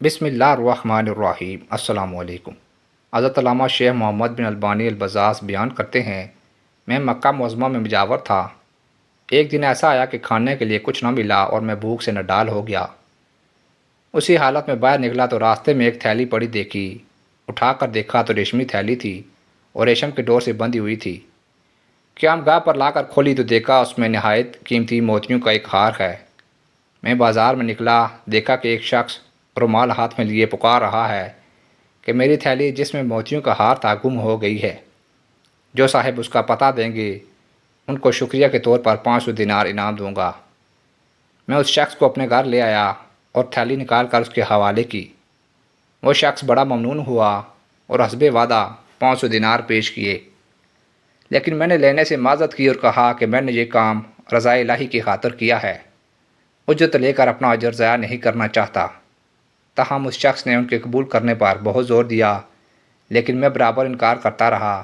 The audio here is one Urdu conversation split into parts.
بسم اللہ الرحمن الرحیم۔ السلام علیکم۔ حضرت علامہ شیخ محمد بن البانی البزاز بیان کرتے ہیں، میں مکہ معظمہ میں مجاور تھا۔ ایک دن ایسا آیا کہ کھانے کے لیے کچھ نہ ملا اور میں بھوک سے نڈال ہو گیا۔ اسی حالت میں باہر نکلا تو راستے میں ایک تھیلی پڑی دیکھی۔ اٹھا کر دیکھا تو ریشمی تھیلی تھی اور ریشم کے ڈور سے بندھی ہوئی تھی۔ قیام گاہ پر لا کر کھولی تو دیکھا اس میں نہایت قیمتی موتیوں کا ایک ہار ہے۔ میں بازار میں نکلا، دیکھا کہ ایک شخص رومال ہاتھ میں لیے پکار رہا ہے کہ میری تھیلی جس میں موتیوں کا ہار تھا گم ہو گئی ہے۔ جو صاحب اس کا پتہ دیں گے ان کو شکریہ کے طور پر 500 دینار انعام دوں گا۔ میں اس شخص کو اپنے گھر لے آیا اور تھیلی نکال کر اس کے حوالے کی۔ وہ شخص بڑا ممنون ہوا اور حسب وعدہ 500 دینار پیش کیے، لیکن میں نے لینے سے معذرت کی اور کہا کہ میں نے یہ کام رضا الہی کی خاطر کیا ہے، اجرت لے کر اپنا اجر ضائع نہیں کرنا چاہتا۔ تاہم اس شخص نے ان کے قبول کرنے پر بہت زور دیا، لیکن میں برابر انکار کرتا رہا،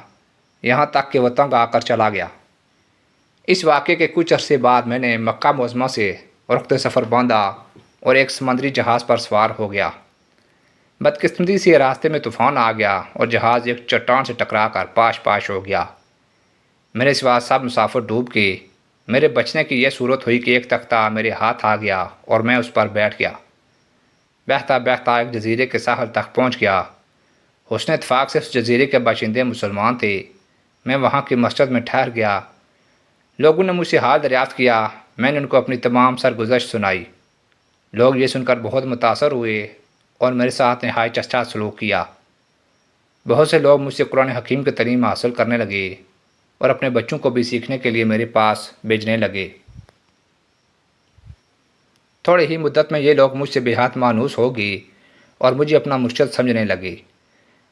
یہاں تک کہ وہ تنگ آ کر چلا گیا۔ اس واقعے کے کچھ عرصے بعد میں نے مکہ معظمہ سے رخت سفر باندھا اور ایک سمندری جہاز پر سوار ہو گیا۔ بدقسمتی سے راستے میں طوفان آ گیا اور جہاز ایک چٹان سے ٹکرا کر پاش پاش ہو گیا۔ میرے سوا سب مسافر ڈوب گئے۔ میرے بچنے کی یہ صورت ہوئی کہ ایک تختہ میرے ہاتھ آ گیا اور میں اس پر بیٹھ گیا۔ بہتا بہتا ایک جزیرے کے ساحل تک پہنچ گیا۔ حسن اتفاق سے اس جزیرے کے باشندے مسلمان تھے۔ میں وہاں کی مسجد میں ٹھہر گیا۔ لوگوں نے مجھ سے حال دریافت کیا۔ میں نے ان کو اپنی تمام سرگزشت سنائی۔ لوگ یہ سن کر بہت متاثر ہوئے اور میرے ساتھ نہایت اچھا سلوک کیا۔ بہت سے لوگ مجھ سے قرآن حکیم کی تعلیم حاصل کرنے لگے اور اپنے بچوں کو بھی سیکھنے کے لیے میرے پاس بھیجنے لگے۔ تھوڑی ہی مدت میں یہ لوگ مجھ سے بے حد مانوس ہو گئے اور مجھے اپنا مرشد سمجھنے لگے۔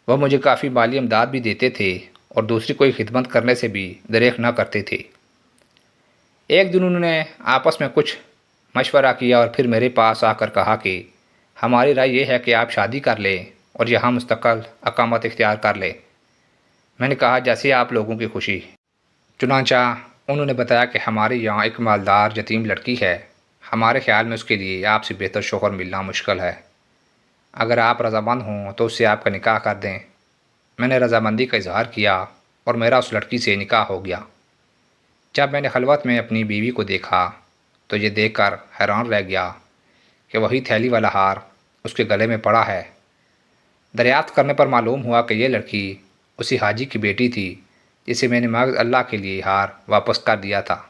وہ مجھے کافی مالی امداد بھی دیتے تھے اور دوسری کوئی خدمت کرنے سے بھی دریغ نہ کرتے تھے۔ ایک دن انہوں نے آپس میں کچھ مشورہ کیا اور پھر میرے پاس آ کر کہا کہ ہماری رائے یہ ہے کہ آپ شادی کر لیں اور یہاں مستقل اقامت اختیار کر لیں۔ میں نے کہا جیسے آپ لوگوں کی خوشی۔ چنانچہ انہوں نے بتایا کہ ہمارے یہاں ایک مالدار یتیم لڑکی ہے، ہمارے خیال میں اس کے لیے آپ سے بہتر شوہر ملنا مشکل ہے۔ اگر آپ رضامند ہوں تو اس سے آپ کا نکاح کر دیں۔ میں نے رضامندی کا اظہار کیا اور میرا اس لڑکی سے نکاح ہو گیا۔ جب میں نے خلوت میں اپنی بیوی کو دیکھا تو یہ دیکھ کر حیران رہ گیا کہ وہی تھیلی والا ہار اس کے گلے میں پڑا ہے۔ دریافت کرنے پر معلوم ہوا کہ یہ لڑکی اسی حاجی کی بیٹی تھی جسے میں نے محض اللہ کے لیے ہار واپس کر دیا تھا۔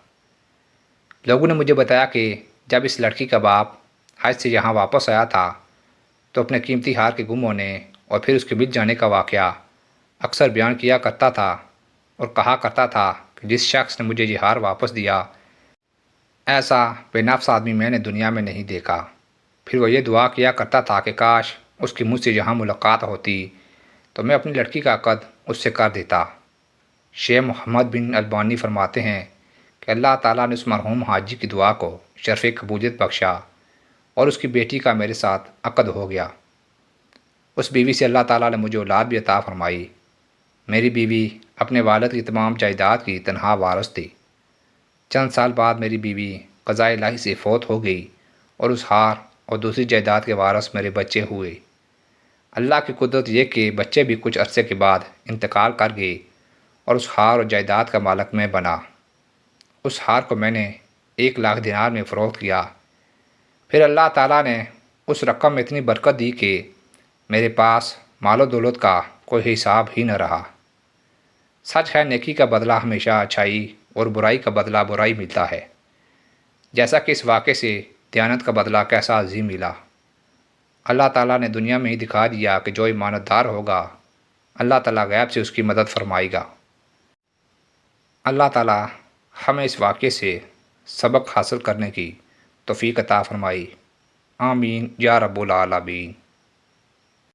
لوگوں نے مجھے بتایا کہ جب اس لڑکی کا باپ حج سے یہاں واپس آیا تھا تو اپنے قیمتی ہار کے گم ہونے اور پھر اس کے مل جانے کا واقعہ اکثر بیان کیا کرتا تھا اور کہا کرتا تھا کہ جس شخص نے مجھے یہ ہار واپس دیا، ایسا بے نفس آدمی میں نے دنیا میں نہیں دیکھا۔ پھر وہ یہ دعا کیا کرتا تھا کہ کاش اس کی مجھ سے یہاں ملاقات ہوتی تو میں اپنی لڑکی کا عقد اس سے کر دیتا۔ شیخ محمد بن البانی فرماتے ہیں کہ اللہ تعالیٰ نے اس مرحوم حاجی کی دعا کو شرف قبولیت بخشا اور اس کی بیٹی کا میرے ساتھ عقد ہو گیا۔ اس بیوی سے اللہ تعالیٰ نے مجھے اولاد بھی عطا فرمائی۔ میری بیوی اپنے والد کی تمام جائیداد کی تنہا وارث تھی۔ چند سال بعد میری بیوی قضاء الہی سے فوت ہو گئی اور اس ہار اور دوسری جائیداد کے وارث میرے بچے ہوئے۔ اللہ کی قدرت یہ کہ بچے بھی کچھ عرصے کے بعد انتقال کر گئے اور اس ہار اور جائیداد کا مالک میں بنا۔ اس ہار کو میں نے 1,00,000 دینار میں فروخت کیا۔ پھر اللہ تعالیٰ نے اس رقم میں اتنی برکت دی کہ میرے پاس مال و دولت کا کوئی حساب ہی نہ رہا۔ سچ ہے، نیکی کا بدلہ ہمیشہ اچھائی اور برائی کا بدلہ برائی ملتا ہے، جیسا کہ اس واقعے سے دیانت کا بدلہ کیسا عظیم ملا۔ اللہ تعالیٰ نے دنیا میں ہی دکھا دیا کہ جو ایماندار ہوگا اللہ تعالیٰ غیب سے اس کی مدد فرمائے گا۔ اللہ تعالیٰ ہمیں اس واقعے سے سبق حاصل کرنے کی توفیق عطا فرمائی۔ آمین یا رب العالمین۔